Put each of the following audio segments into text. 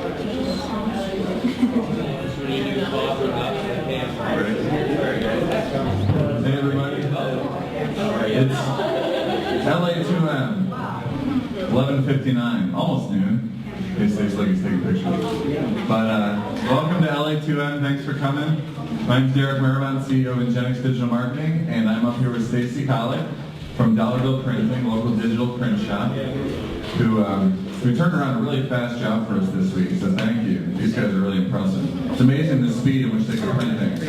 Hey everybody, it's LA2M, 11:59, almost noon, in case Dave's like he's taking pictures. But welcome to LA2M, thanks for coming. My name's Derek Maribon, CEO of Ingenix Digital Marketing, and I'm up here with Stacy Collick from Dollar Bill Printing, local digital print shop, who turned around a really fast job for us this week, so thank you. These guys are really impressive. It's amazing the speed in which they can print things.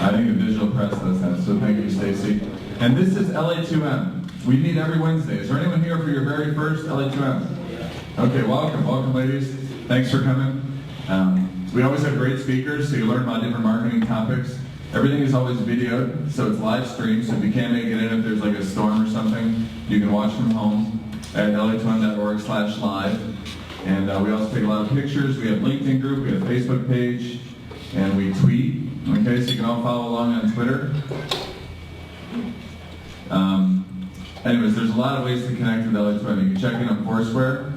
I think the digital press does that, so thank you, Stacy. And this is LA2M. We meet every Wednesday. Is there anyone here for your very first LA2M? Okay, welcome ladies. Thanks for coming. We always have great speakers, so you learn about different marketing topics. Everything is always videoed, so it's live streamed, so if you can't make it in, if there's like a storm or something, you can watch from home at la2m.org/live. And we also take a lot of pictures. We have a LinkedIn group, we have a Facebook page, and we tweet. Okay, so you can all follow along on Twitter. Anyways, there's a lot of ways to connect with LA2M. You can check in on Foursquare.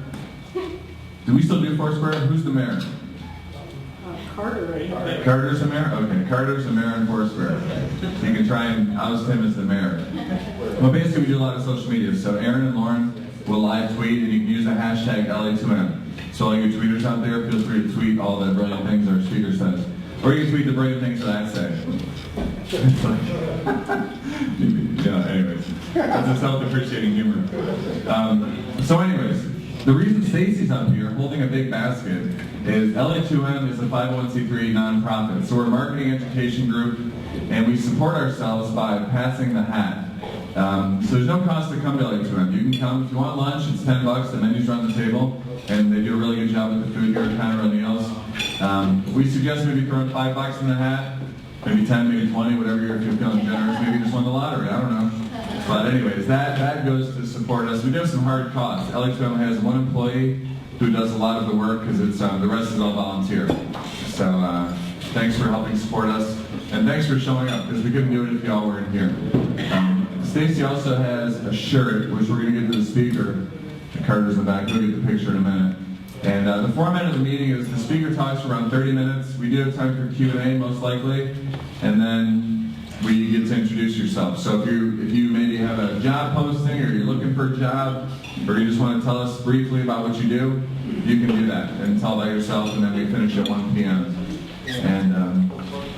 Do we still do Foursquare? Who's the mayor? Carter right here. Carter's the mayor? Okay, Carter's the mayor on Foursquare. So you can try and oust him as the mayor. Well, basically we do a lot of social media. So Aaron and Lauren will live tweet, and you can use the hashtag LA2M. So all your tweeters out there, feel free to tweet all the brilliant things our speaker says. Or you can tweet the brilliant things that I say. Anyways, that's a self-depreciating humor. So anyways, the reason Stacy's up here holding a big basket is LA2M is a 501c3 nonprofit. So we're a marketing education group, and we support ourselves by passing the hat. So there's no cost to come to LA2M. You can come if you want lunch. It's $10. The menus are on the table, and they do a really good job with the food here at Conor O'Neill's. We suggest maybe throwing $5 in the hat, maybe 10, maybe 20, whatever if you're feeling generous. Maybe you just won the lottery. I don't know. But anyways, that goes to support us. We do have some hard costs. LA2M has one employee who does a lot of the work because it's the rest is all volunteer. So thanks for helping support us, and thanks for showing up because we couldn't do it if y'all weren't here. Stacy also has a shirt, which we're going to get to the speaker. Carter's in the back. We'll get the picture in a minute. And the format of the meeting is the speaker talks for around 30 minutes. We do have time for Q&A, most likely, and then we get to introduce yourself. So if you maybe have a job posting, or you're looking for a job, or you just want to tell us briefly about what you do, you can do that and tell about yourself, and then we finish at 1 p.m. And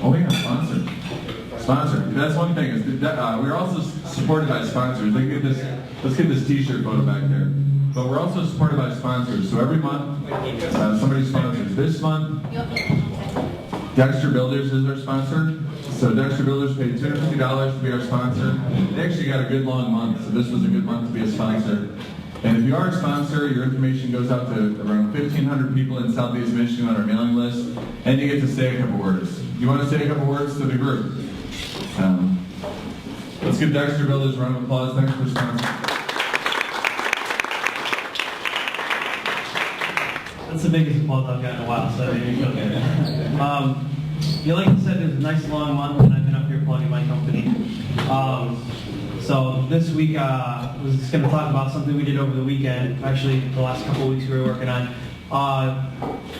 oh yeah, sponsor. That's one thing. We're also supported by sponsors. Let's get this T-shirt photo back there. But we're also supported by sponsors. So every month, somebody sponsors. This month, Dexter Builders is our sponsor. So Dexter Builders paid $250 to be our sponsor. They actually got a good long month, so this was a good month to be a sponsor. And if you are a sponsor, your information goes out to around 1,500 people in Southeast Michigan on our mailing list, and you get to say a couple words. You want to say a couple words to the group? Let's give Dexter Builders a round of applause. Thanks for sponsoring. That's the biggest applause I've gotten in a while, so you feel good. Like you said, it's a nice long month, and I've been up here plugging my company. So this week, I was just going to talk about something we did over the weekend. Actually, the last couple of weeks we were working on.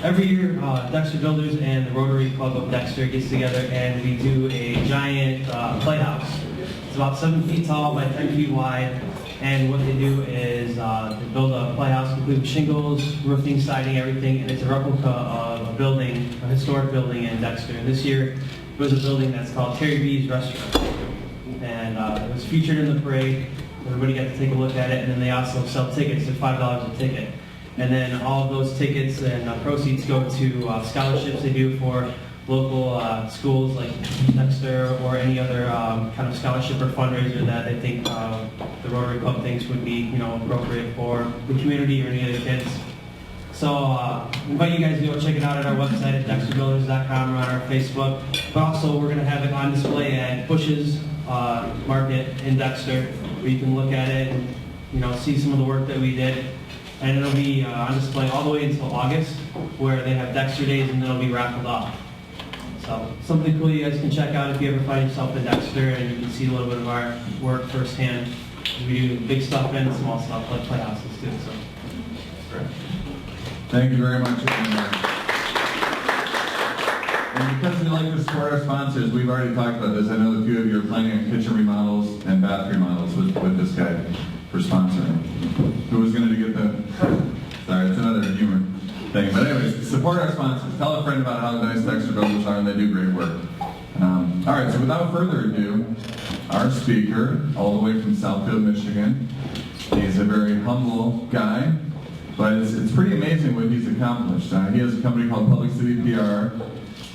Every year, Dexter Builders and the Rotary Club of Dexter gets together, and we do a giant playhouse. It's about 7 feet tall by 10 feet wide. And what they do is they build a playhouse complete with shingles, roofing, siding, everything, and it's a replica of a building, a historic building in Dexter. And this year, it was a building that's called Terry B's Restaurant. And it was featured in the parade. Everybody got to take a look at it, and then they also sell tickets at $5 a ticket. And then all of those tickets and proceeds go to scholarships they do for local schools like Dexter, or any other kind of scholarship or fundraiser that they think the Rotary Club thinks would be appropriate for the community or any other kids. So I invite you guys to go check it out at our website at dexterbuilders.com or on our Facebook. But also we're going to have it on display at Bush's Market in Dexter, where you can look at it and see some of the work that we did. And it'll be on display all the way until August, where they have Dexter Days, and then it'll be raffled off. So something cool you guys can check out if you ever find yourself in Dexter, and you can see a little bit of our work firsthand. We do big stuff and small stuff like playhouses too. So. Thank you very much. And because we like to support our sponsors, we've already talked about this. I know a few of you are planning on kitchen remodels and bathroom remodels with this guy for sponsoring. Who was going to get the... Sorry, it's another humor thing. But anyways, support our sponsors. Tell a friend about how nice Dexter Builders are, and they do great work. All right, so without further ado, our speaker, all the way from Southfield, Michigan. He's a very humble guy, but it's pretty amazing what he's accomplished. He has a company called PublicCity PR,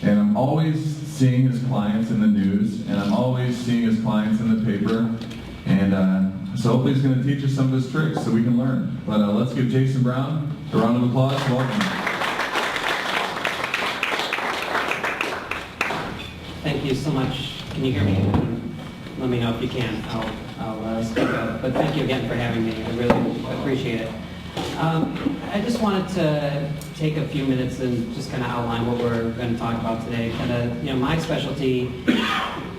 and I'm always seeing his clients in the news, and I'm always seeing his clients in the paper, and so hopefully he's going to teach us some of his tricks so we can learn. But let's give Jason Brown a round of applause. Welcome. Thank you so much. Can you hear me? Let me know if you can. I'll speak up. But thank you again for having me. I really appreciate it. I just wanted to take a few minutes and just kind of outline what we're going to talk about today. Kind of, my specialty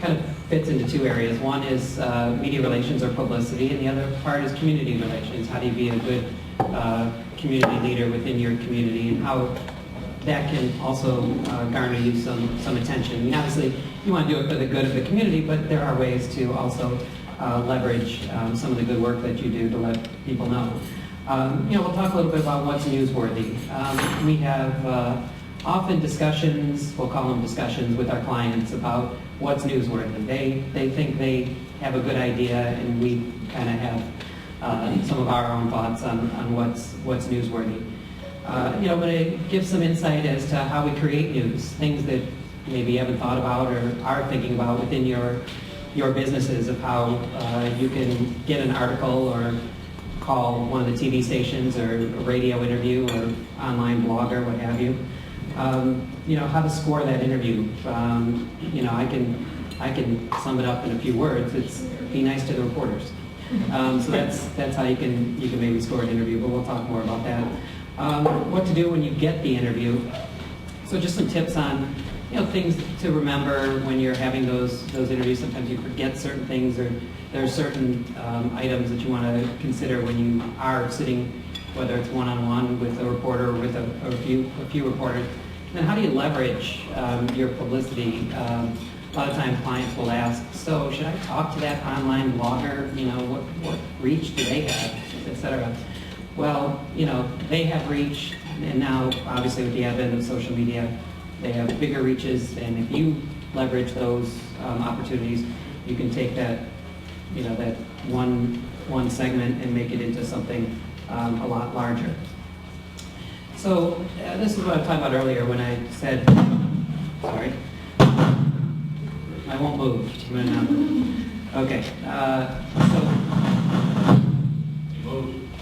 kind of fits into two areas. One is media relations or publicity, and the other part is community relations. How do you be a good community leader within your community, and how that can also garner you some attention. I mean, obviously, you want to do it for the good of the community, but there are ways to also leverage some of the good work that you do to let people know. We'll talk a little bit about what's newsworthy. We have often discussions, we'll call them discussions, with our clients about what's newsworthy. They think they have a good idea, and we kind of have some of our own thoughts on what's newsworthy. I'm going to give some insight as to how we create news, things that maybe you haven't thought about or are thinking about within your businesses, of how you can get an article or call one of the TV stations or a radio interview or online blog or what have you. How to score that interview. I can sum it up in a few words. It's be nice to the reporters. So that's how you can maybe score an interview, but we'll talk more about that. What to do when you get the interview. So just some tips on things to remember when you're having those interviews. Sometimes you forget certain things, or there are certain items that you want to consider when you are sitting, whether it's one-on-one with a reporter or with a few reporters. And then how do you leverage your publicity? A lot of times clients will ask, so should I talk to that online blogger? What reach do they have, etc. Well, they have reach, and now obviously with the advent of social media, they have bigger reaches, and if you leverage those opportunities, you can take that, that one segment and make it into something a lot larger. So this is what I was talking about earlier when I said, sorry, I won't move. I'm gonna not move. Okay,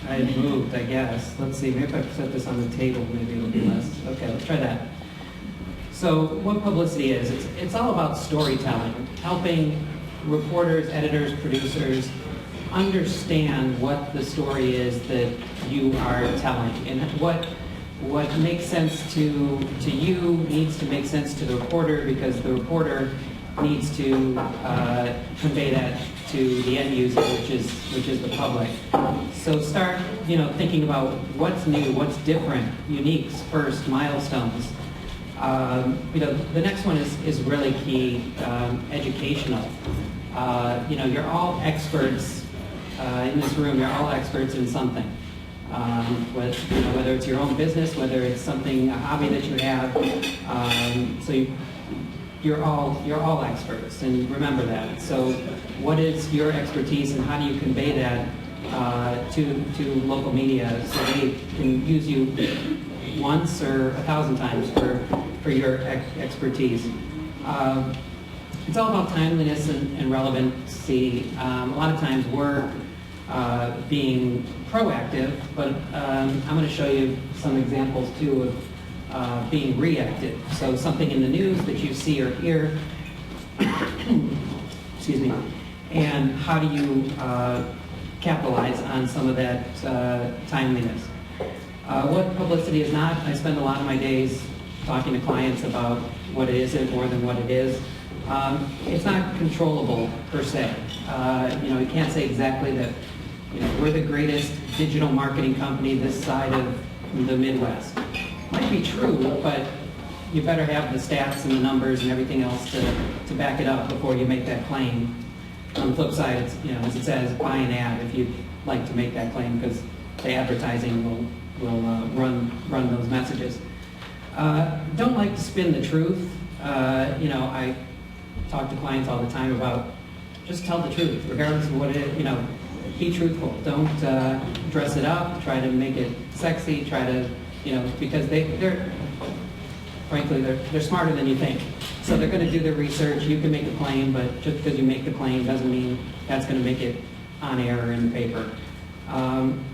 I moved, I guess. Let's see, maybe if I set this on the table, maybe it'll be less. Okay, let's try that. So what publicity is, it's all about storytelling, helping reporters, editors, producers understand what the story is that you are telling, and what makes sense to you needs to make sense to the reporter, because the reporter needs to convey that to the end user, which is the public. So start, thinking about what's new, what's different, uniques first, milestones. The next one is really key, educational. You're all experts in this room. You're all experts in something. Whether it's your own business, whether it's something, a hobby that you have. You're all experts, and remember that. So what is your expertise, and how do you convey that to local media so they can use you once or 1,000 times for your expertise? It's all about timeliness and relevancy. A lot of times we're being proactive, but I'm going to show you some examples too of being reactive. So something in the news that you see or hear, excuse me, and how do you capitalize on some of that timeliness? What publicity is not, I spend a lot of my days talking to clients about what it isn't more than what it is. It's not controllable per se. You can't say exactly that we're the greatest digital marketing company this side of the Midwest. Might be true, but you better have the stats and the numbers and everything else to back it up before you make that claim. On the flip side, it's, as it says, buy an ad if you'd like to make that claim, because the advertising will run those messages. Don't like to spin the truth. I talk to clients all the time about just tell the truth, regardless of what it is. Be truthful. Don't dress it up. Try to make it sexy. Try to, because they're frankly they're smarter than you think. So they're going to do their research. You can make a claim, but just because you make the claim doesn't mean that's going to make it on air or in the paper. And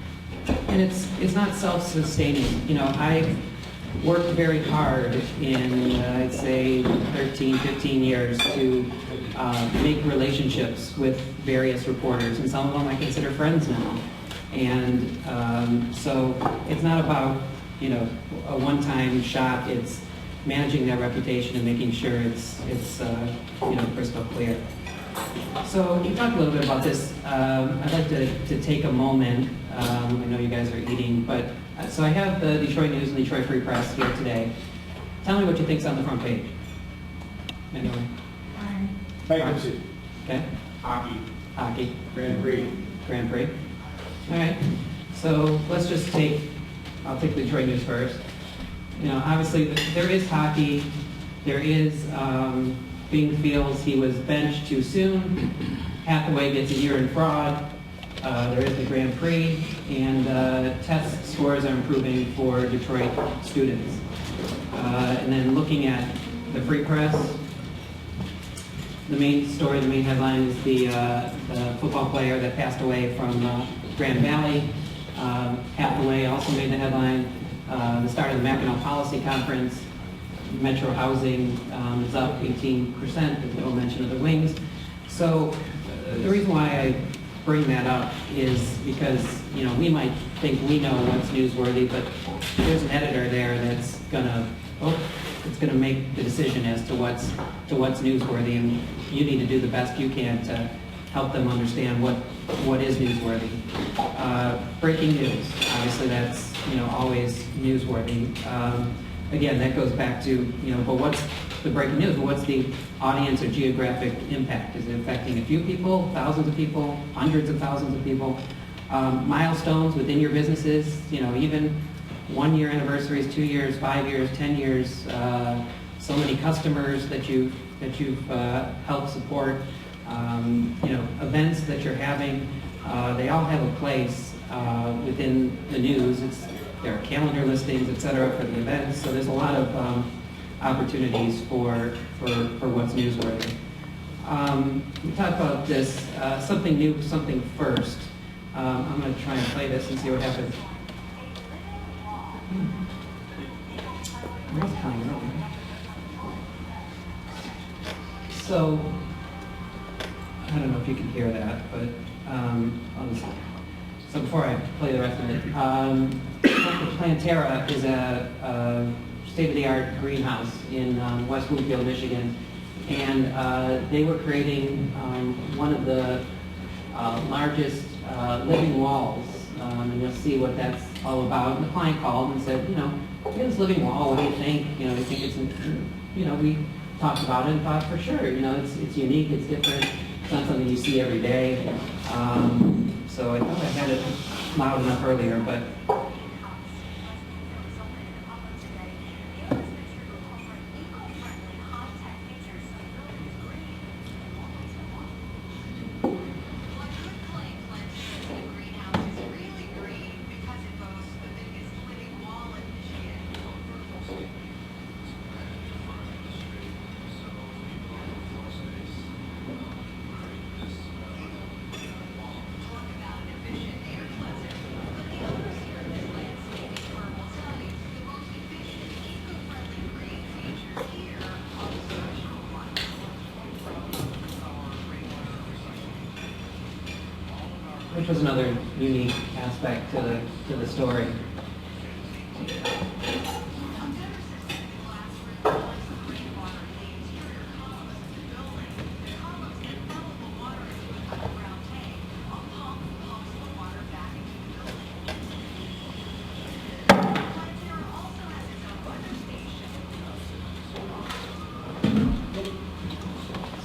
it's not self-sustaining. I've worked very hard in, I'd say, 13, 15 years to make relationships with various reporters, and some of them I consider friends now. And so it's not about, a one-time shot. It's managing their reputation and making sure it's crystal clear. So we talked a little bit about this. I'd like to take a moment. I know you guys are eating, but so I have the Detroit News and Detroit Free Press here today. Tell me what you think's on the front page. Anyway. Bankruptcy. Okay. Hockey. Grand Prix. Grand Prix. All right. So let's just I'll take the Detroit News first. Obviously there is hockey. There is Bing feels he was benched too soon. Hathaway gets a year in fraud. There is the Grand Prix, and test scores are improving for Detroit students. And then looking at the Free Press, the main story, the main headline is the football player that passed away from Grand Valley. Hathaway also made the headline. The start of the Mackinac Policy Conference. Metro housing is up 18%. There's no mention of the wings. So the reason why I bring that up is because we might think we know what's newsworthy, but there's an editor there that's gonna make the decision as to what's newsworthy, and you need to do the best you can to help them understand what is newsworthy. Breaking news, obviously that's always newsworthy. Again, that goes back to but what's the breaking news? What's the audience or geographic impact? Is it affecting a few people, thousands of people, hundreds of thousands of people? Milestones within your businesses, even 1 year anniversaries, 2 years, 5 years, 10 years. So many customers that you've helped support. Events that you're having. They all have a place within the news. There are calendar listings, etc., for the events. So there's a lot of opportunities for what's newsworthy. We talked about this, something new, something first. I'm going to try and play this and see what happens. Where's playing earlier? So, I don't know if you can hear that, but so before I play the rest of it, Plantera is a state-of-the-art greenhouse in West Bloomfield, Michigan, and they were creating one of the largest living walls, and you'll see what that's all about. And the client called and said, this living wall, what do you think? You think it's, we talked about it and thought for sure, it's unique, it's different, it's not something you see every day. So I thought I had it loud enough earlier, but which was another unique aspect to the story.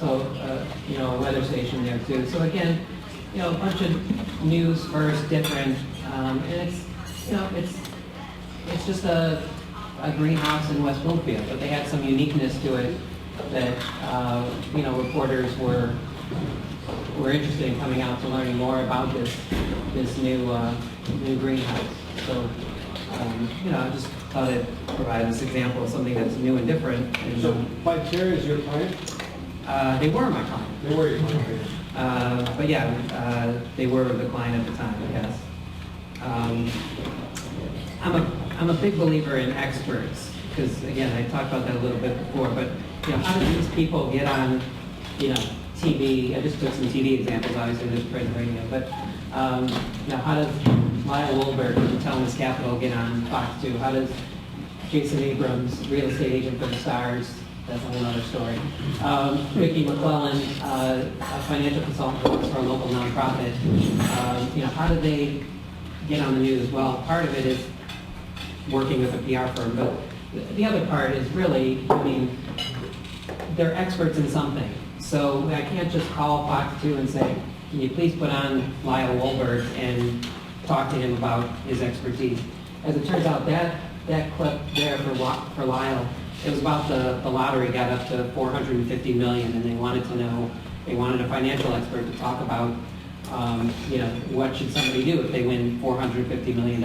So, you know, a weather station there too. So again, you know, a bunch of news first, different, and it's, you know, it's just a greenhouse in West Bloomfield, but they had some uniqueness to it that, you know, reporters were interested in coming out to learning more about this new greenhouse. So, you know, I just thought I'd provide this example of something that's new and different. And, So, Viterra is your client? they were my client. They were your client. But yeah, they were the client at the time, yes. I'm a big believer in experts, because again, I talked about that a little bit before, but you know, how do these people get on, you know, TV? I just took some TV examples, obviously there's print and radio, but you know, how does Lyle Wolberg from Telus Capital get on Fox 2? How does Jason Abrams, real estate agent for the Stars, that's a whole other story. Vicki McClellan, a financial consultant who works for a local nonprofit. You know, how do they get on the news? Well, part of it is working with a PR firm, but the other part is really, I mean, they're experts in something. So I can't just call Fox 2 and say, can you please put on Lyle Wolberg and talk to him about his expertise. As it turns out, that clip there for Lyle, it was about the lottery got up to $450 million, and they wanted to know, they wanted a financial expert to talk about, you know, what should somebody do if they win $450 million.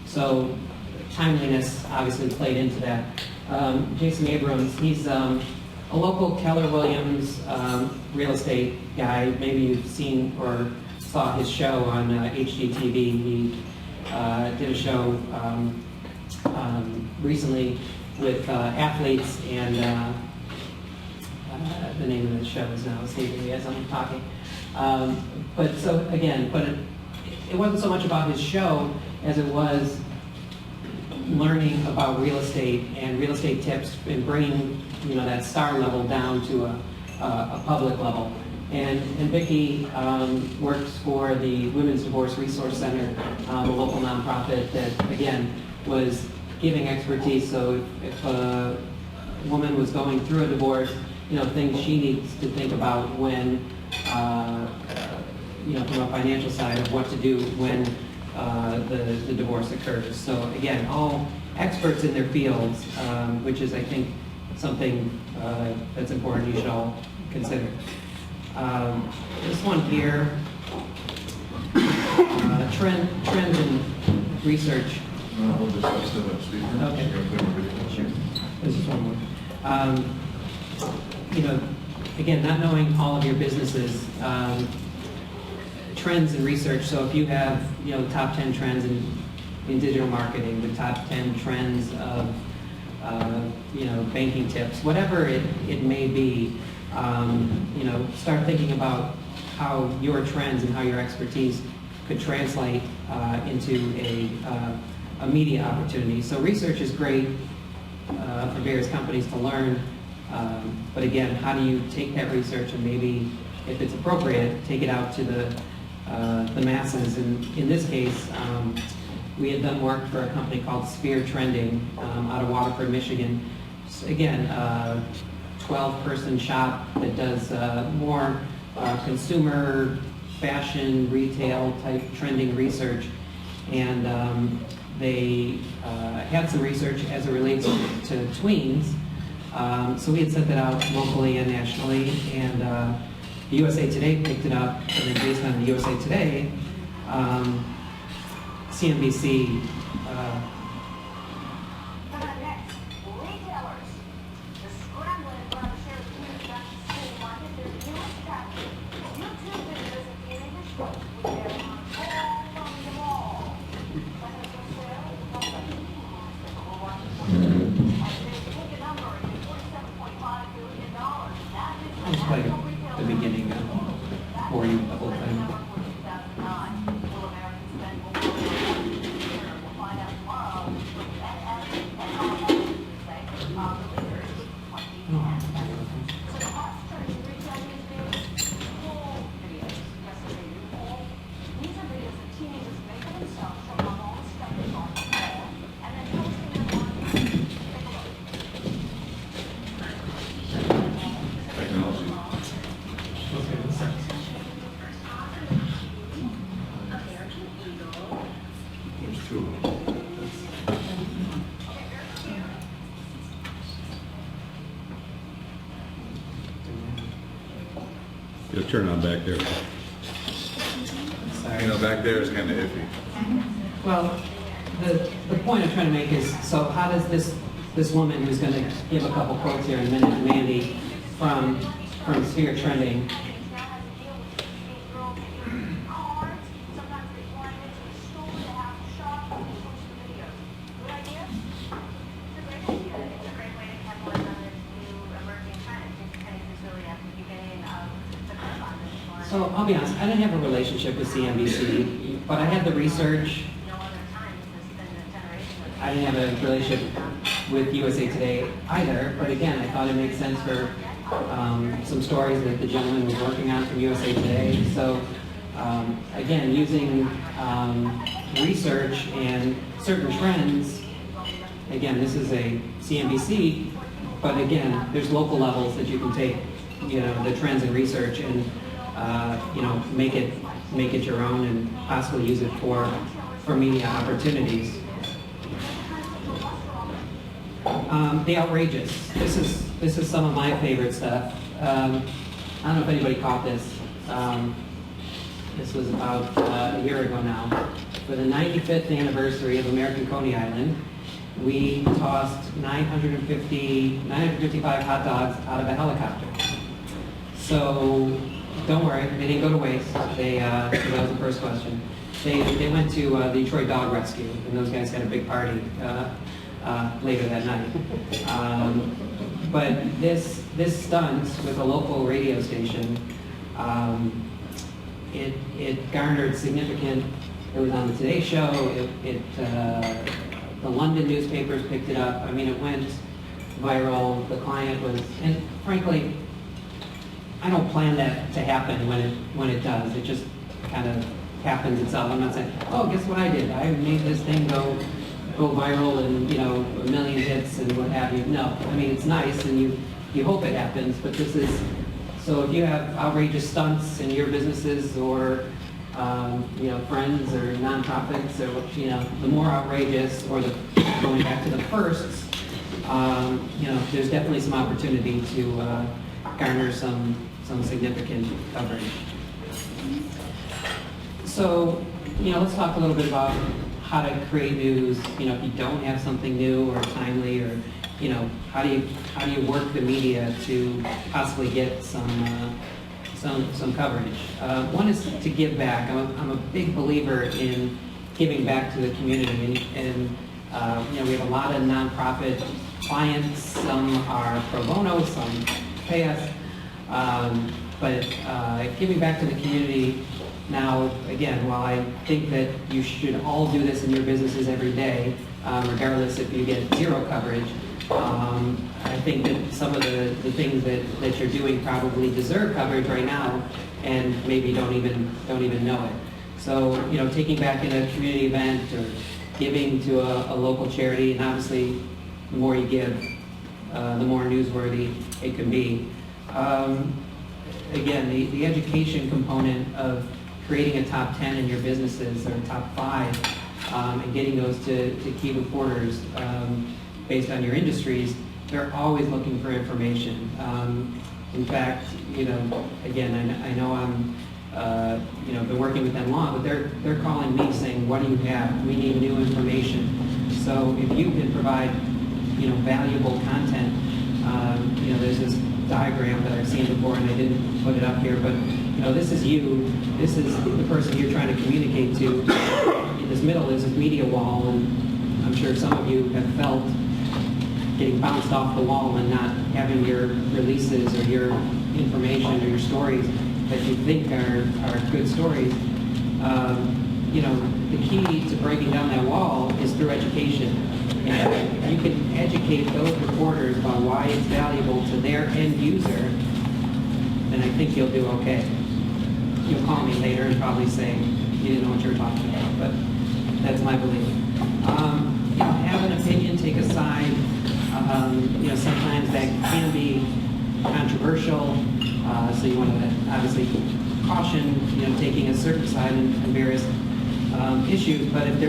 So timeliness obviously played into that. Jason Abrams, he's a local Keller Williams real estate guy. Maybe you've seen or saw his show on HGTV. He did a show recently with athletes, and the name of the show is now escaping me as I'm talking. But so again, but it wasn't so much about his show as it was learning about real estate and real estate tips and bringing, you know, that star level down to a public level. And Vicki works for the Women's Divorce Resource Center, a local nonprofit that, again, was giving expertise. So if a woman was going through a divorce, you know, things she needs to think about when, you know, from a financial side of what to do when the divorce occurs. So again, all experts in their fields, which is, I think, something that's important you should all consider. This one here, trends in research. Hold this up to the speaker. Okay. Sure. This is one more. You know, again, not knowing all of your businesses, trends in research. So if you have, you know, the top 10 trends in digital marketing, the top 10 trends of, you know, banking tips, whatever it may be, you know, start thinking about how your trends and how your expertise could translate into a media opportunity. So research is great for various companies to learn, but again, how do you take that research and maybe, if it's appropriate, take it out to the masses? And in this case, we had done work for a company called Sphere Trending out of Waterford, Michigan. So again, 12-person shop that does more consumer, fashion, retail type trending research. And they had some research as it relates to tweens. So we had sent that out locally and nationally, and the USA Today picked it up, and then based on the USA Today, CNBC just like the beginning for you the whole thing. Technology. the turnout back there. Sorry. You know, back there is kind of iffy. Well, the point I'm trying to make is, so how does this woman who's going to give a couple quotes here in a minute, Mandy, from Sphere Trending, so I'll be honest, I didn't have a relationship with CNBC, but I had the research. I didn't have a relationship with USA Today either, but again, I thought it made sense for some stories that the gentleman was working on from USA Today. So again, using research and certain trends, again, this is a CNBC, but again, there's local levels that you can take, you know, the trends and research and you know, make it your own and possibly use it for media opportunities. The outrageous. This is some of my favorite stuff. I don't know if anybody caught this. This was about a year ago now. For the 95th anniversary of American Coney Island, we tossed 955 hot dogs out of a helicopter. So don't worry, they didn't go to waste. So that was the first question. They went to the Detroit Dog Rescue, and those guys had a big party later that night. But this stunt with a local radio station, it garnered significant. It was on the Today Show. The London newspapers picked it up. I mean, it went viral. The client was, and frankly, I don't plan that to happen when it does. It just kind of happens itself. I'm not saying, oh, guess what I did? I made this thing go viral and, you know, a million hits and what have you. No, I mean, it's nice and you hope it happens, but this is, so if you have outrageous stunts in your businesses or, you know, friends or nonprofits or, you know, the more outrageous or going back to the firsts, you know, there's definitely some opportunity to garner some significant coverage. So, you know, let's talk a little bit about how to create news. You know, if you don't have something new or timely, or you know, how do you work the media to possibly get some coverage? One is to give back. I'm a big believer in giving back to the community, and you know, we have a lot of nonprofit clients. Some are pro bono, some pay us, but giving back to the community. Now, again, while I think that you should all do this in your businesses every day, regardless if you get zero coverage, I think that some of the things that you're doing probably deserve coverage right now, and maybe don't even know it. So, you know, taking back in a community event or giving to a local charity, and obviously, the more you give, the more newsworthy it can be. Again, the education component of creating a top 10 in your businesses or top 5 and getting those to key reporters based on your industries, they're always looking for information. In fact, you know, again, I know I'm, you know, been working with them long, but they're calling me saying, what do you have? We need new information. So if you can provide, you know, valuable content, you know, there's this diagram that I've seen before, and I didn't put it up here, but you know, this is you. This is the person you're trying to communicate to. In this middle is this media wall, and I'm sure some of you have felt getting bounced off the wall and not having your releases or your information or your stories that you think are good stories. You know, the key to breaking down that wall is through education. And if you can educate those reporters about why it's valuable to their end user, then I think you'll do okay. You'll call me later and probably say you didn't know what you were talking about, but that's my belief. You know, have an opinion, take a side. You know, sometimes that can be controversial, so you want to obviously caution, you know, taking a certain side in various issues. But if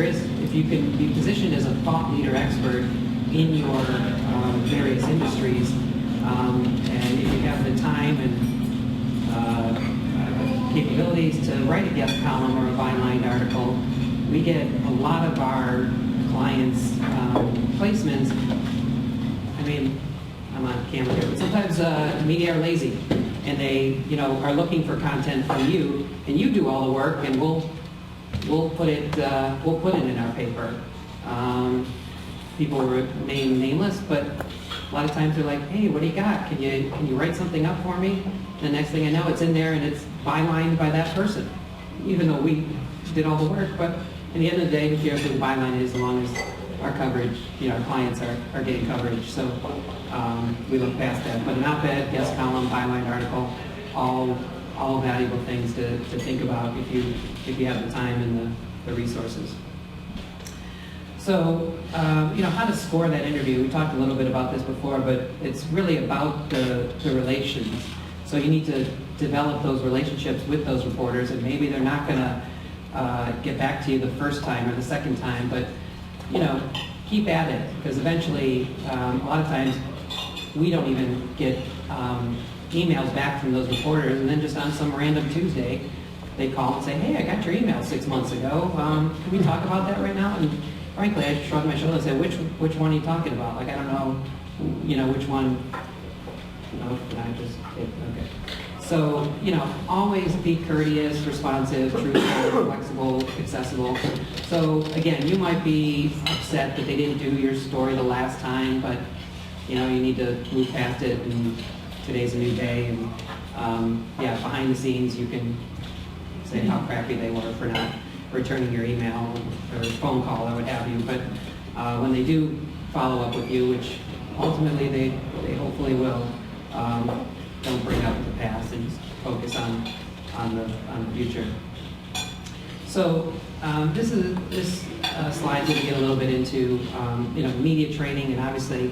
you can be positioned as a thought leader expert in your various industries, and if you have the time and capabilities to write a guest column or a byline article. We get a lot of our clients' placements. I mean, I'm on camera here, but sometimes media are lazy, and they, are looking for content from you, and you do all the work, and we'll put it in our paper. People remain nameless, but a lot of times they're like, "Hey, what do you got? Can you write something up for me?" And the next thing I know, it's in there and it's bylined by that person, even though we did all the work. But at the end of the day, who cares what the byline is, as long as our coverage, our clients are getting coverage. So we look past that. But an op-ed, guest column, byline article, all valuable things to think about if you have the time and the resources. So, how to score that interview. We talked a little bit about this before, but it's really about the relations. So you need to develop those relationships with those reporters, and maybe they're not going to get back to you the first time or the second time, but, keep at it, because eventually, a lot of times, we don't even get emails back from those reporters, and then just on some random Tuesday, they call and say, "Hey, I got your email 6 months ago. Can we talk about that right now?" And frankly, I shrugged my shoulders and said, which one are you talking about? Like, I don't know, which one. No, I just, okay. So, always be courteous, responsive, truthful, flexible, accessible. So, again, you might be upset that they didn't do your story the last time, but, you need to move past it, and today's a new day, and, behind the scenes, you can say how crappy they were for not returning your email or phone call or what have you. But when they do follow up with you, which ultimately they hopefully will, don't bring up the past and just focus on the future. So this slide's going to get a little bit into media training, and obviously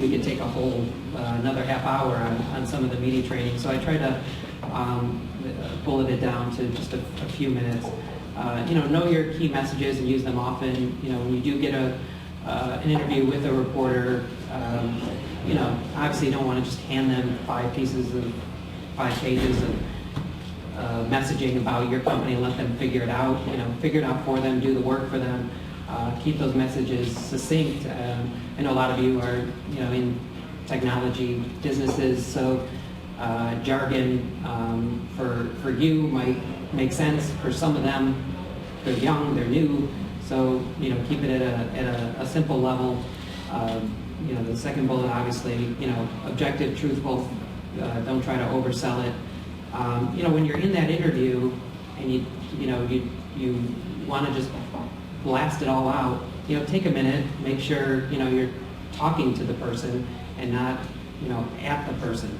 we could take a whole another half hour on some of the media training. So I try to bullet it down to just a few minutes. Know your key messages and use them often. When you do get an interview with a reporter, obviously you don't want to just hand them 5 pages of messaging about your company and let them figure it out. Figure it out for them, do the work for them. Keep those messages succinct. I know a lot of you are, in technology businesses, so jargon for you might make sense. For some of them, they're young, they're new, so keep it at a simple level. The second bullet, obviously, objective, truthful. Don't try to oversell it. When you're in that interview and you want to just blast it all out, take a minute, make sure you're talking to the person and not at the person.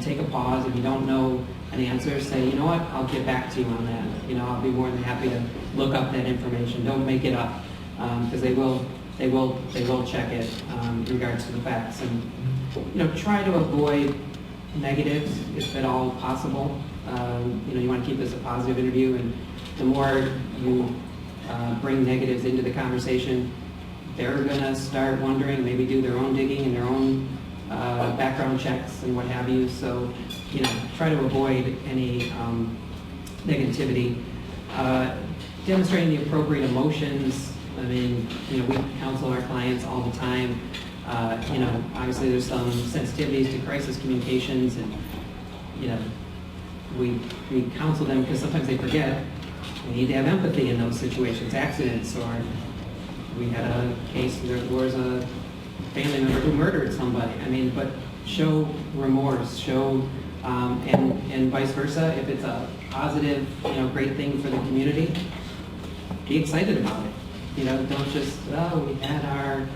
Take a pause. If you don't know an answer, say, "You know what, I'll get back to you on that. I'll be more than happy to look up that information." Don't make it up, because they will check it in regards to the facts. And try to avoid negatives if at all possible. You want to keep this a positive interview, and the more you bring negatives into the conversation, they're going to start wondering, maybe do their own digging and their own background checks and what have you. So, try to avoid any negativity. Demonstrating the appropriate emotions. I mean, we counsel our clients all the time. Obviously there's some sensitivities to crisis communications, and, we counsel them because sometimes they forget. We need to have empathy in those situations, accidents, or we had a case where there was a family member who murdered somebody. I mean, but show remorse, show, and vice versa. If it's a positive, great thing for the community, be excited about it. Don't just, we had our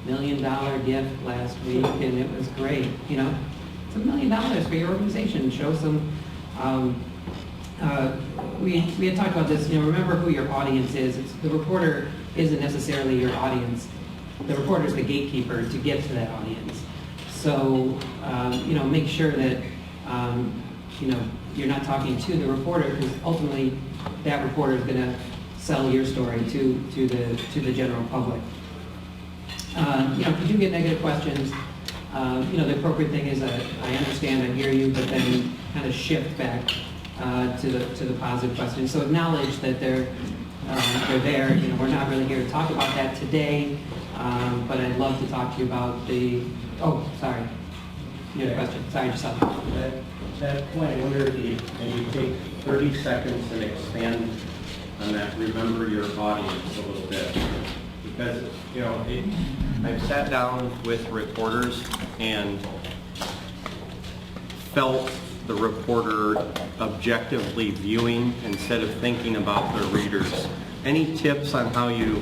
$1 million gift last week and it was great. It's $1 million for your organization. Show some. We had talked about this. Remember who your audience is. The reporter isn't necessarily your audience. The reporter is the gatekeeper to get to that audience. So make sure that you're not talking to the reporter, because ultimately that reporter is going to sell your story to the general public. If you do get negative questions, the appropriate thing is I understand, I hear you, but then kind of shift back to the positive question. So acknowledge that they're there. You know, we're not really here to talk about that today, but I'd love to talk to you about the. Oh, sorry. You had a question. Sorry, just up. That point, I wonder if you take 30 seconds and expand on that. Remember your audience a little bit, because you know I've sat down with reporters and felt the reporter objectively viewing instead of thinking about their readers. Any tips on how you,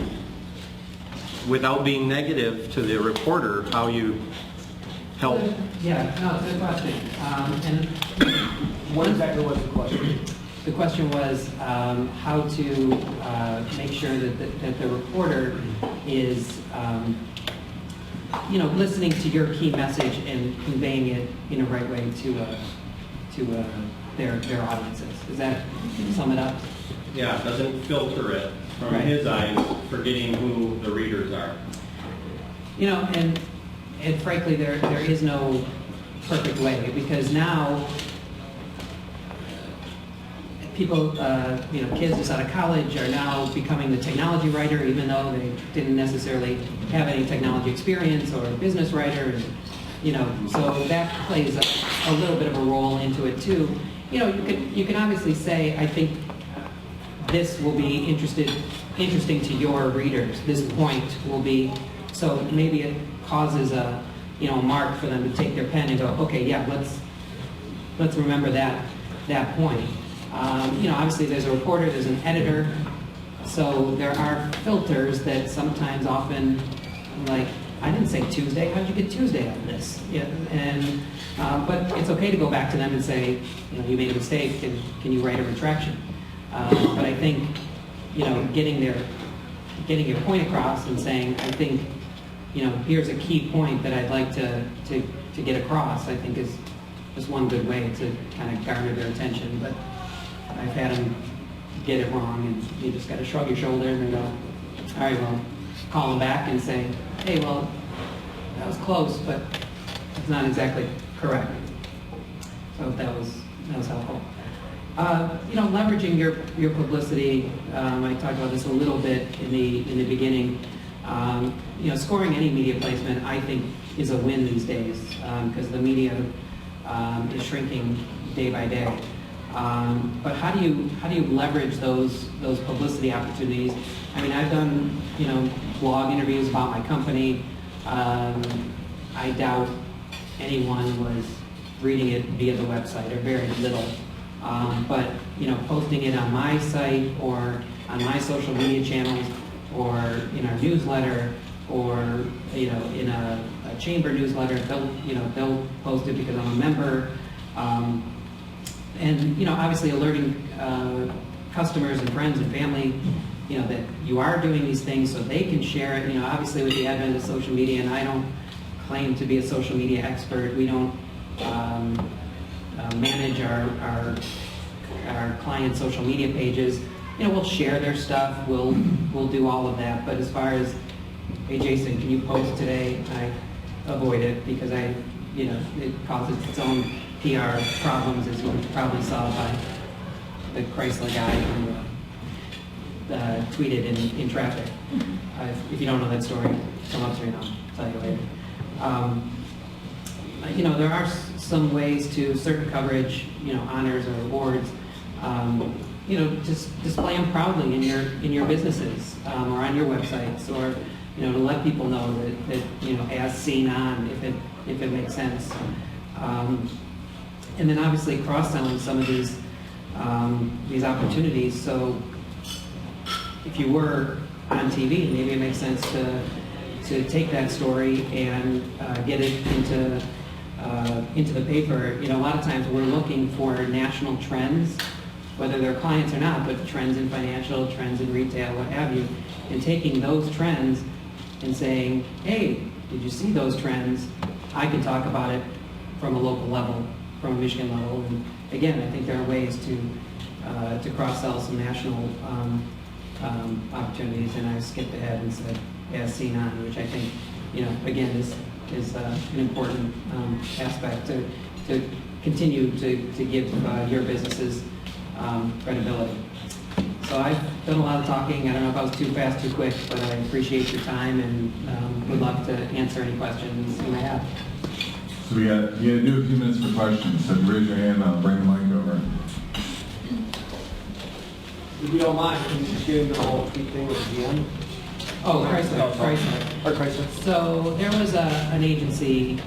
without being negative to the reporter, how you help? Yeah, no, it's a good question. And What exactly was the question? the question was how to make sure that the reporter is, listening to your key message and conveying it in a right way to their audiences. Does that sum it up? Yeah, doesn't filter it from Right. his eyes, forgetting who the readers are. You know, and frankly, there is no perfect way, because now people, kids just out of college are now becoming the technology writer, even though they didn't necessarily have any technology experience, or a business writer, and, so that plays a little bit of a role into it too. You can obviously say, I think this will be interesting to your readers. This point will be, so maybe it causes a mark for them to take their pen and go, okay, yeah, let's remember that point. Obviously there's a reporter, there's an editor, so there are filters that sometimes often, like, I didn't say Tuesday, how did you get Tuesday out of this? Yeah, and but it's okay to go back to them and say, you made a mistake, and can you write a retraction? But I think, getting your point across and saying, I think, here's a key point that I'd like to get across, I think is just one good way to kind of garner their attention. But I've had them get it wrong, and you just got to shrug your shoulders and go, all right, well, call them back and say, hey, well, that was close, but it's not exactly correct. So that was helpful. Leveraging your publicity. I talked about this a little bit in the beginning. Scoring any media placement, I think, is a win these days, because the media is shrinking day by day. But how do you leverage those publicity opportunities? I mean, I've done blog interviews about my company. I doubt anyone was reading it via the website, or very little. But posting it on my site or on my social media channels, or in our newsletter, or in a chamber newsletter, they'll post it because I'm a member. And obviously alerting customers and friends and family, that you are doing these things so they can share it. Obviously with the advent of social media, and I don't claim to be a social media expert. We don't manage our clients' social media pages. We'll share their stuff. We'll do all of that. But as far as, hey Jason, can you post today? I avoid it because it causes its own PR problems, as you probably saw by the Chrysler guy who tweeted in traffic. If you don't know that story, come up to me and I'll tell you later. There are some ways to certain coverage, honors or awards, just display them proudly in your businesses, or on your websites, or to let people know that as seen on, if it makes sense. And then obviously cross-selling some of these opportunities. So if you were on TV, maybe it makes sense to take that story and get it into the paper. A lot of times we're looking for national trends, whether they're clients or not, but trends in financial, trends in retail, what have you, and taking those trends and saying, hey, did you see those trends? I can talk about it from a local level, from a Michigan level. And again, I think there are ways to cross-sell some national opportunities, and I skipped ahead and said, as seen on, which I think, again, is an important aspect to continue to give your businesses credibility. So I've done a lot of talking. I don't know if I was too fast, too quick, but I appreciate your time and would love to answer any questions you may have. So you got to do a few minutes for questions. So if you raise your hand, I'll bring the mic over. If you don't mind, can you just get into the whole tweet thing with the GM? Oh, Chrysler. Or Chrysler. So there was an agency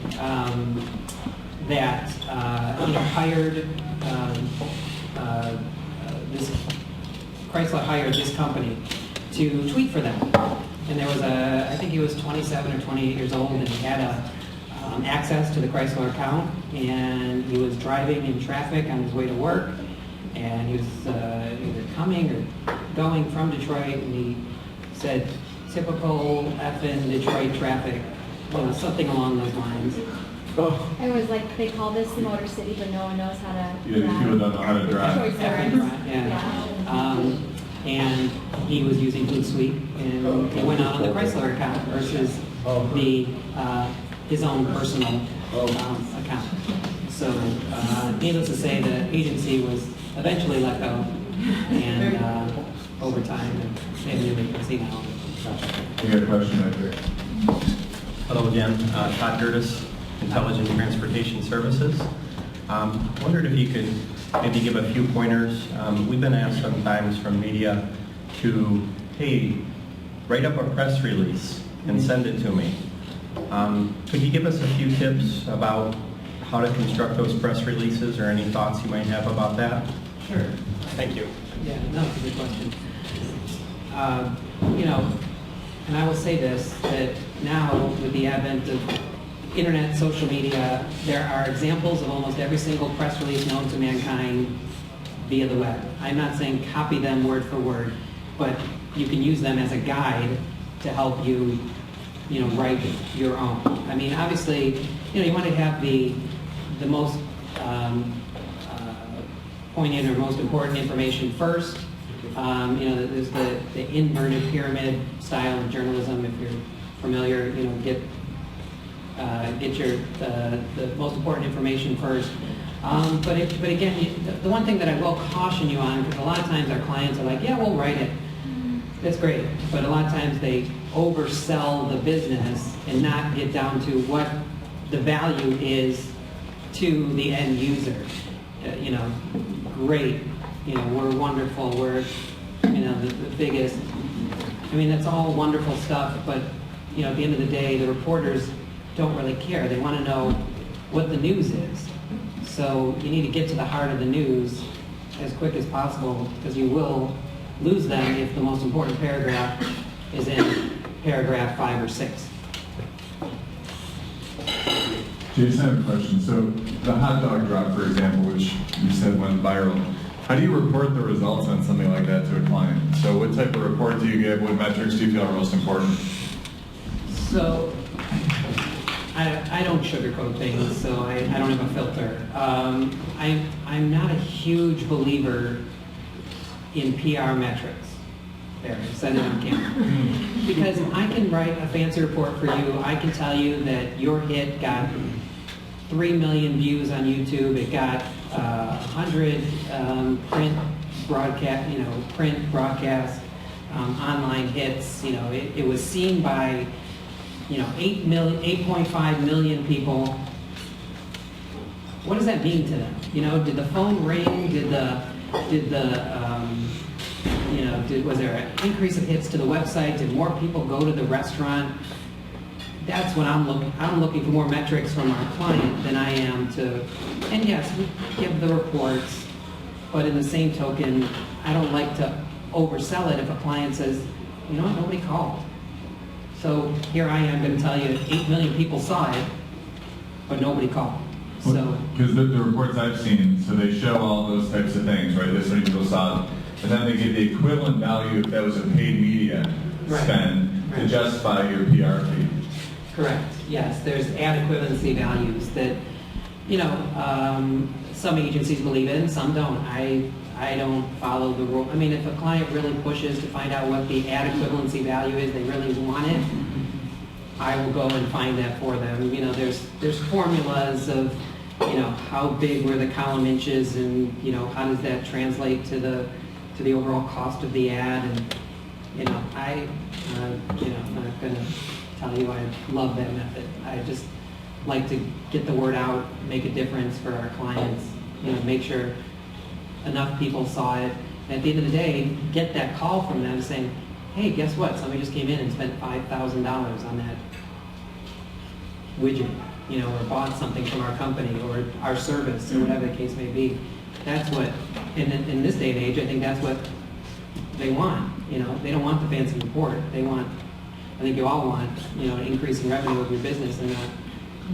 that hired this. Chrysler hired this company to tweet for them, and there was I think he was 27 or 28 years old, and he had access to the Chrysler account, and he was driving in traffic on his way to work, and he was either coming or going from Detroit, and he said, "Typical effing Detroit traffic," something along those lines. It was like, they call this the Motor City, but no one knows how to Yeah, drive. people don't know how to drive. Choice Effing words. right, yeah. And he was using Hootsuite, and he went out on the Chrysler account versus his own personal account. So, needless to say, the agency was eventually let go, and over time, and they have a new vacancy now. You got a question right there. Hello again, Todd Gertis, Intelligent Transportation Services. Wondered if you could maybe give a few pointers. We've been asked sometimes from media to, hey, write up a press release and send it to me. Could you give us a few tips about how to construct those press releases, or any thoughts you might have about that? Sure. Thank you. Yeah, no, it's a good question. And I will say this, that now with the advent of internet, social media, there are examples of almost every single press release known to mankind via the web. I'm not saying copy them word for word, but you can use them as a guide to help you, write your own. I mean, obviously, you want to have the most poignant or most important information first. There's the inverted pyramid style of journalism. If you're familiar, get your the most important information first. But again, the one thing that I will caution you on, because a lot of times our clients are like, yeah, we'll write it. That's great. But a lot of times they oversell the business and not get down to what the value is to the end user. Great. We're wonderful. We're, the biggest. I mean, that's all wonderful stuff. But, at the end of the day, the reporters don't really care. They want to know what the news is. So you need to get to the heart of the news as quick as possible, because you will lose them if the most important paragraph is in paragraph 5 or 6. Jason, I have a question. So the hot dog drop, for example, which you said went viral, how do you report the results on something like that to a client? So what type of report do you give? What metrics do you feel are most important? So I don't sugarcoat things, so I don't have a filter. I'm not a huge believer in PR metrics. There, I said it on camera. Because I can write a fancy report for you. I can tell you that your hit got 3 million views on YouTube. It got 100 print broadcast, online hits. It was seen by 8.5 million people. What does that mean to them? Did the phone ring? Was there an increase of hits to the website? Did more people go to the restaurant? That's what I'm looking. I'm looking for more metrics from our client than I am to. And yes, we give the reports, but in the same token, I don't like to oversell it. If a client says, nobody called. So here I am going to tell you 8 million people saw it, but nobody called. So because the reports I've seen, so they show all those types of things, right? This many people saw it, and then they give the equivalent value if that was a paid media spend to justify your PR fee. Correct. Yes, there's ad equivalency values that some agencies believe in, some don't. I don't follow the rule. I mean, if a client really pushes to find out what the ad equivalency value is, they really want it, I will go and find that for them. There's formulas of you know, how big were the column inches, and you know, how does that translate to the overall cost of the ad? And you know, I'm not going to tell you I love that method. I just like to get the word out, make a difference for our clients, you know, make sure enough people saw it. And at the end of the day, get that call from them saying, hey, guess what? Somebody just came in and spent $5,000 on that widget, you know, or bought something from our company or our service or whatever the case may be. That's what, in this day and age, I think that's what they want. You know, they don't want the fancy report. They want, I think you all want, you know, an increase in revenue of your business, and not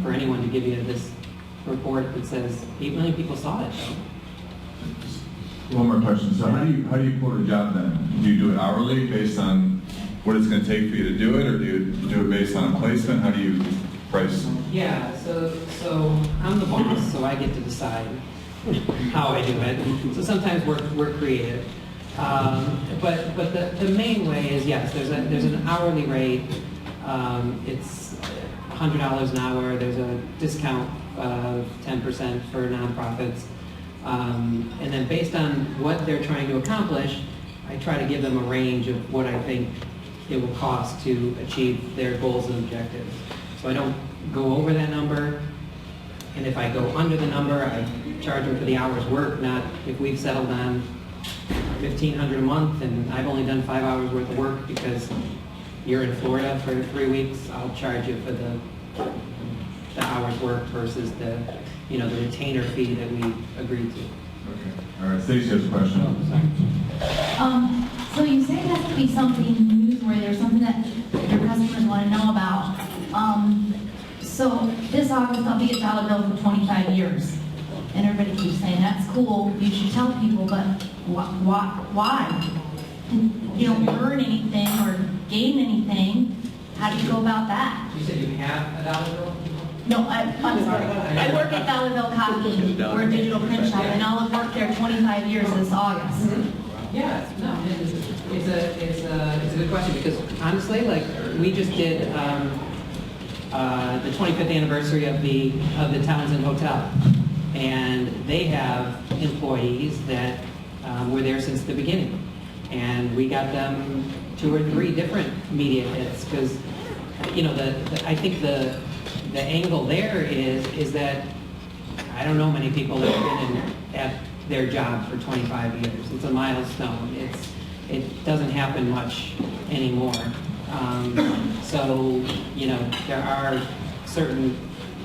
for anyone to give you this report that says 8 million people saw it, though. One more question. So how do you quote a job then? Do you do it hourly based on what it's going to take for you to do it, or do you do it based on a placement? How do you price? Yeah, so I'm the boss, so I get to decide how I do it. So sometimes we're creative, but the main way is, yes, there's an hourly rate. It's $100 an hour. There's a discount of 10% for nonprofits. And then based on what they're trying to accomplish, I try to give them a range of what I think it will cost to achieve their goals and objectives. So I don't go over that number, and if I go under the number, I charge them for the hours worked, not if we've settled on $1,500 a month and I've only done 5 hours worth of work because you're in Florida for 3 weeks, I'll charge you for the hours worked versus the retainer fee that we agreed to. Okay. All right. Stacey has a question. So you say it has to be something newsworthy or something that your customers want to know about. So this August I'll be at Dollar Bill for 25 years. And everybody keeps saying, that's cool, you should tell people, but why? You don't earn anything or gain anything. How do you go about that? You said you have a dollar bill? No, I'm sorry. I work at Dollar Bill Copy. We're a digital print shop, and I'll have worked there 25 years this August. Yeah, no, it's a good question, because honestly, like, we just did the 25th anniversary of the Townsend Hotel, and they have employees that were there since the beginning, and we got them 2 or 3 different media hits, because I think the angle there is that I don't know many people that have been at their job for 25 years. It's a milestone. It doesn't happen much anymore. So there are certain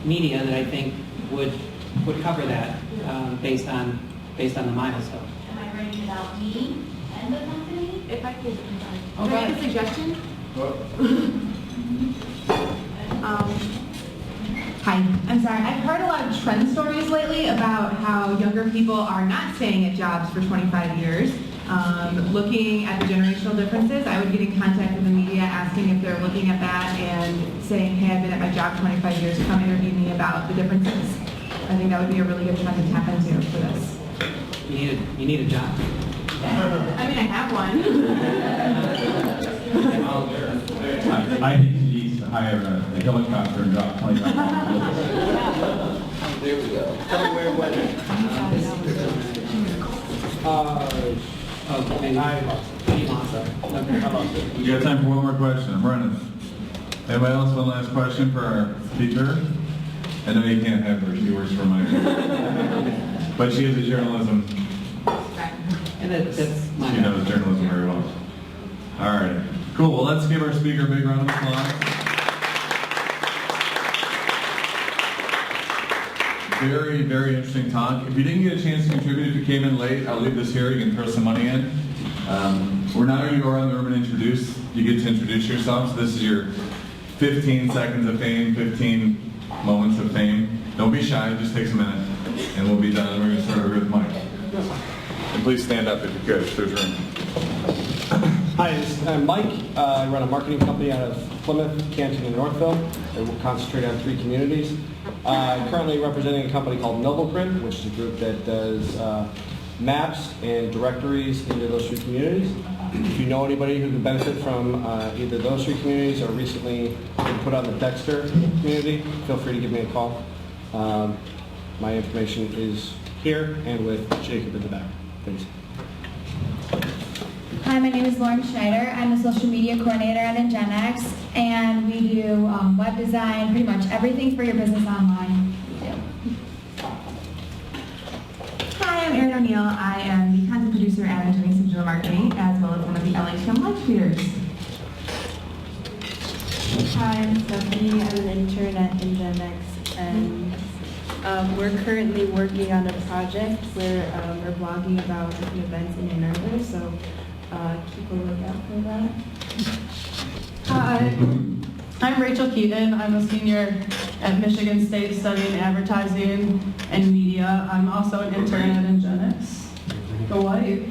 media that I think would cover that based on the milestone. Am I writing about me and the company? If I could, Oh, can I go make a suggestion? Hi, I'm sorry. I've heard a lot of trend stories lately about how younger people are not staying at jobs for 25 years. Looking at the generational differences, I would get in contact with the media asking if they're looking at that and saying, hey, I've been at my job 25 years, come interview me about the differences. I think that would be a really good trend to tap into for this. You need a job. I mean, I have one. I think he needs to hire a helicopter and drop 25 miles. There we go. Tell me where it went. We got time for one more question. I'm running. Anybody else? One last question for our speaker? I know you can't have her. She works for my. But she is a journalism. And that's my. She knows journalism very well. All right. Cool. Well, let's give our speaker a big round of applause. Very, very interesting talk. If you didn't get a chance to contribute, if you came in late, I'll leave this here. You can throw some money in. We're now going to go around the room and introduce. You get to introduce yourself. So this is your 15 seconds of fame, 15 moments of fame. Don't be shy. It just takes a minute, and we'll be done. We're going to start over with Mike. And please stand up if you could, if there's room. Hi, I'm Mike. I run a marketing company out of Plymouth, Canton, and Northville. And we'll concentrate on 3 communities. I'm currently representing a company called Nobleprint, which is a group that does maps and directories into those 3 communities. If you know anybody who could benefit from either those 3 communities or recently been put on the Dexter community, feel free to give me a call. My information is here and with Jacob in the back. Thanks. Hi, my name is Lauren Schneider. I'm the social media coordinator at Ingenex, and we do web design, pretty much everything for your business online. We do. Hi, I'm Erin O'Neill. I am the content producer at Ingenex Digital Marketing, as well as one of the LA2M May leaders. Hi, I'm Stephanie. I'm an intern at Ingenex, and we're currently working on a project where we're blogging about different events in Ann Arbor, so keep a lookout for that. Hi, I'm Rachel Keaton. I'm a senior at Michigan State studying advertising and media. I'm also an intern at Ingenex. Go White.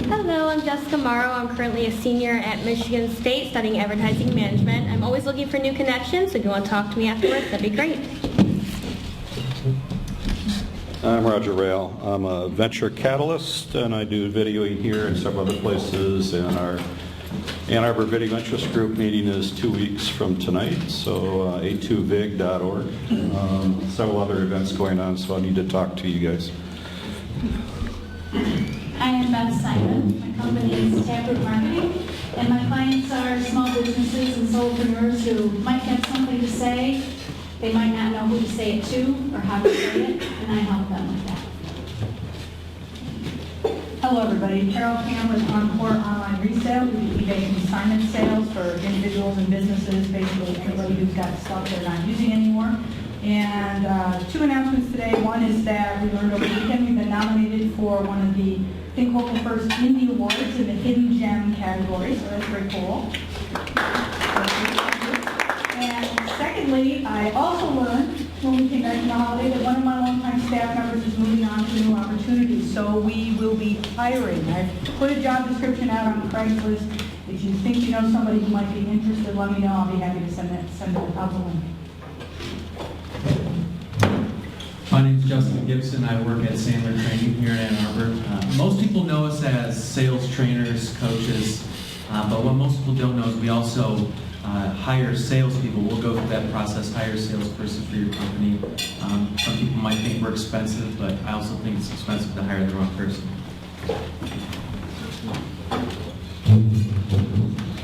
Hello, I'm Jessica Morrow. I'm currently a senior at Michigan State studying advertising management. I'm always looking for new connections, so if you want to talk to me afterwards, that'd be great. I'm Roger Rayle. I'm a venture catalyst, and I do videoing here and several other places. And our Ann Arbor Video Interest Group meeting is 2 weeks from tonight, so a2vig.org. Several other events going on, so I need to talk to you guys. I am Beth Simon. My company is Taproot Marketing, and my clients are small businesses and solopreneurs who might have something to say. They might not know who to say it to or how to say it, and I help them with that. Hello, everybody. Carol Cam with Encore Online Resale. We do eBay consignment sales for individuals and businesses, basically everybody who's got stuff they're not using anymore. And 2 announcements today. One is that we learned over the weekend we've been nominated for one of the Think Local First Indie Awards in the Hidden Gem category, so that's very cool. And secondly, I also learned when we came back from the holiday that one of my longtime staff members is moving on to new opportunities, so we will be hiring. I've put a job description out on Craigslist. If you think you know somebody who might be interested, let me know. I'll be happy to send it out the link. My name is Justin Gibson. I work at Sandler Training here in Ann Arbor. Most people know us as sales trainers, coaches, but what most people don't know is we also hire salespeople. We'll go through that process, hire a salesperson for your company. Some people might think we're expensive, but I also think it's expensive to hire the wrong person.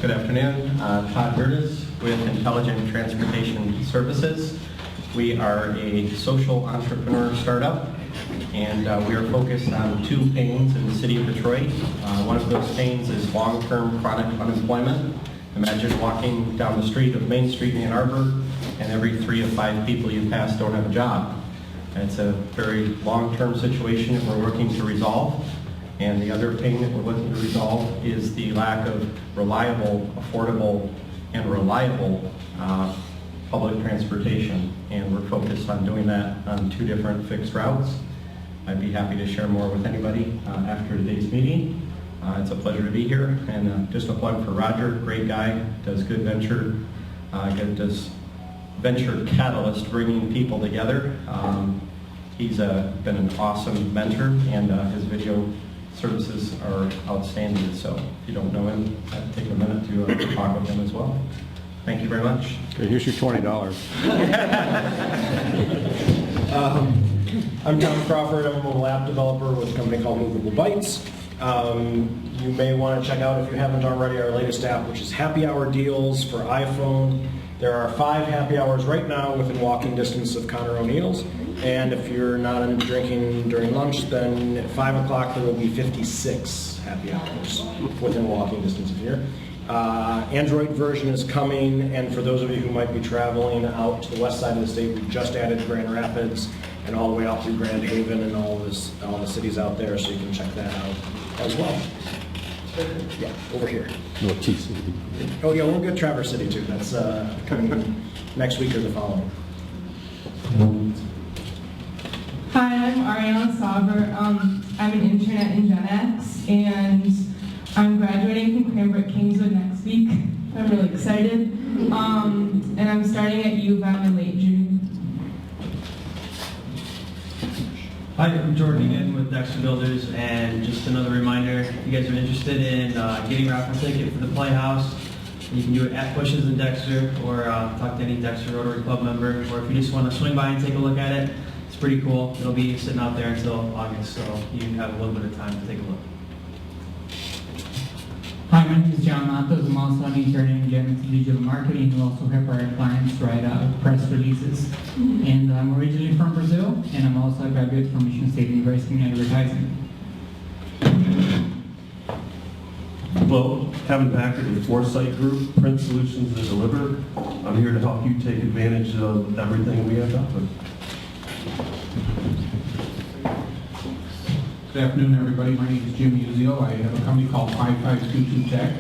Good afternoon. Todd Burtis with Intelligent Transportation Services. We are a social entrepreneur startup, and we are focused on 2 pains in the city of Detroit. One of those pains is long-term chronic unemployment. Imagine walking down the street of Main Street in Ann Arbor, and every 3 of 5 people you pass don't have a job. And it's a very long-term situation that we're working to resolve. And the other pain that we're looking to resolve is the lack of reliable, affordable, and reliable public transportation, and we're focused on doing that on 2 different fixed routes. I'd be happy to share more with anybody after today's meeting. It's a pleasure to be here, and just a plug for Roger, great guy, does good venture, does venture catalyst, bringing people together. He's been an awesome mentor, and his video services are outstanding, so if you don't know him, I'd take a minute to talk with him as well. Thank you very much. Okay, here's your $20. I'm Tom Crawford. I'm a mobile app developer with a company called Movable Bytes. You may want to check out, if you haven't already, our latest app, which is Happy Hour Deals for iPhone. There are 5 happy hours right now within walking distance of Conor O'Neill's. And if you're not into drinking during lunch, then at 5 o'clock there will be 56 happy hours within walking distance of here. Android version is coming, and for those of you who might be traveling out to the west side of the state, we just added Grand Rapids and all the way out through Grand Haven and all the cities out there, so you can check that out as well. Yeah, over here. No, T-City. Oh yeah, we'll get Traverse City too. That's coming next week or the following. Hi, I'm Ariana Sauber. I'm an intern at Ingenex, and I'm graduating from Cranbrook Kingswood next week. I'm really excited. And I'm starting at U of M in late June. Hi, I'm Jordan again with Dexter Builders, and just another reminder, if you guys are interested in getting a raffle ticket for the Playhouse, You can do it at Bushes in Dexter, or talk to any Dexter Rotary Club member, or if you just want to swing by and take a look at it, it's pretty cool. It'll be sitting out there until August, so you have a little bit of time to take a look. Hi, my name is John Matos. I'm also an intern in digital marketing who also help our clients write press releases. And I'm originally from Brazil, and I'm also a graduate from Michigan State University in advertising. Hello, Kevin Packard with Foresight Group, Print Solutions and Deliver. I'm here to help you take advantage of everything we have to offer. Good afternoon, everybody. My name is Jim Uzio. I have a company called 5522 Tech,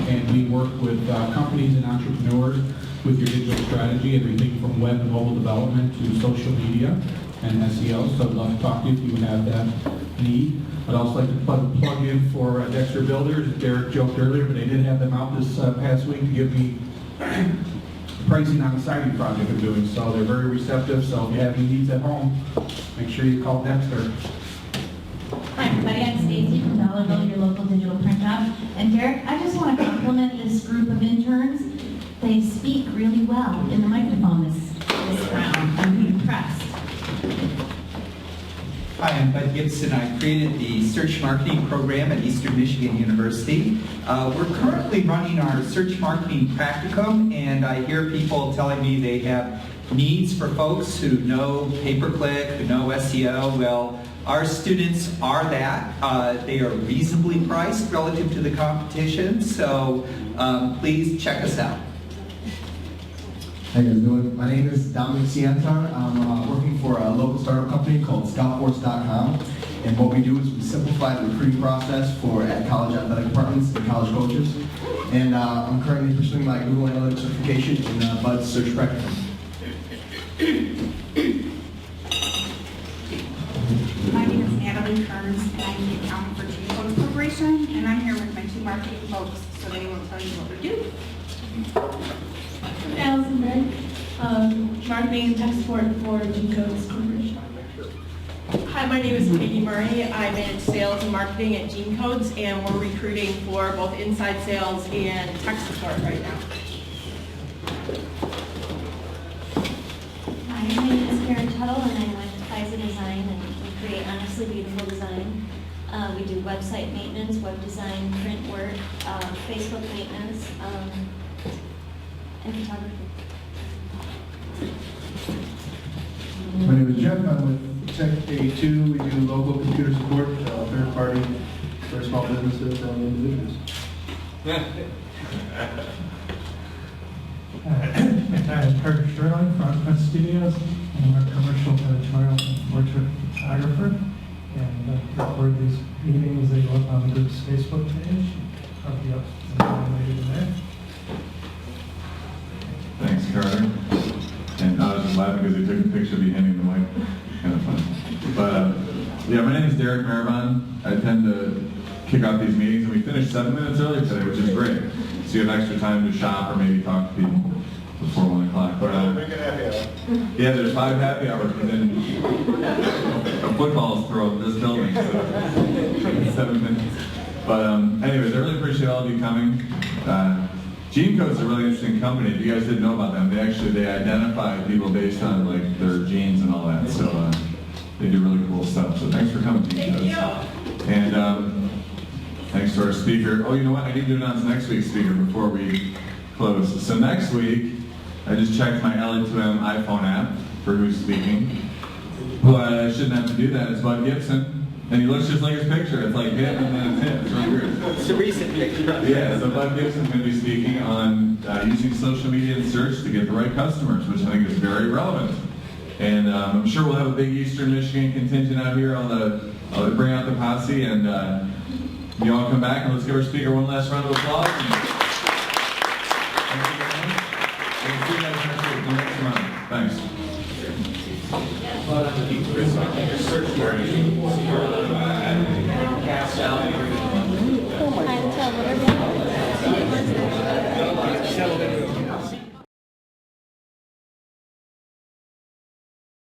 and we work with companies and entrepreneurs with your digital strategy, everything from web and mobile development to social media and SEO. So I'd love to talk to you if you have that need. I'd also like to plug in for Dexter Builders. Derek joked earlier, but they did have them out this past week to give me pricing on the siding project I'm doing. So they're very receptive. So if you have any needs at home, make sure you call Dexter. Hi everybody, I'm Stacy from Dollarville, your local digital print shop. And Derek, I just want to compliment this group of interns. They speak really well in the microphone this round. I'm impressed. Hi, I'm Bud Gibson. I created the search marketing program at Eastern Michigan University. We're currently running our search marketing practicum, and I hear people telling me they have needs for folks who know pay-per-click, who know SEO. Well, our students are that. They are reasonably priced relative to the competition, so please check us out. How you guys doing? My name is Dominic Ciantar. I'm working for a local startup company called scoutforce.com, and what we do is we simplify the recruiting process for college athletic departments and college coaches. And I'm currently pursuing my Google Analytics certification in Bud's Search Practicum. My name is Natalie Kearns, and I'm the accountant for Team Codes Corporation, and I'm here with my two marketing folks, so they will tell you what we do. Allison Berg, marketing and tech support for Team Codes Corporation. Hi, my name is Katie Murray. I manage sales and marketing at Gene Codes, and we're recruiting for both inside sales and tech support right now. Hi, my name is Karen Tuttle, and I'm with Pfizer Design, and we create honestly beautiful design. We do website maintenance, web design, print work, Facebook maintenance, and photography. My name is Jeff. I'm with Tech A2. We do local computer support, third party for small businesses and individuals. I'm Kurt Sherling from Print Studios. I'm a commercial editorial and portrait photographer. And record these meetings. They go up on the group's Facebook page. I'll be up later today. Thanks, Carter. And I was just laughing because he took a picture of me handing the mic. Kind of fun. But yeah, my name is Derek Marabon. I tend to kick off these meetings, and we finished 7 minutes early today, which is great. So you have extra time to shop or maybe talk to people before 1 o'clock. But yeah, there's 5 happy hours within a football's throw of this building. So 7 minutes. But anyways, I really appreciate all of you coming. Gene Code's a really interesting company. If you guys didn't know about them, they identify people based on like their genes and all that. So they do really cool stuff. So thanks for coming, Gene Codes. Thank you. And thanks to our speaker. Oh, you know what? I need to announce next week's speaker before we close. So next week, I just checked my LA2M iPhone app for who's speaking. Who I shouldn't have to do that is Bud Gibson. And he looks just like his picture. It's like him and then it's him. It's really weird. It's a recent picture. Yeah, so Bud Gibson's going to be speaking on using social media and search to get the right customers, which I think is very relevant. And I'm sure we'll have a big Eastern Michigan contingent out here. I'll bring out the posse, and you all come back, and let's give our speaker one last round of applause. Thank you very much. And we'll see you guys next week. Thanks.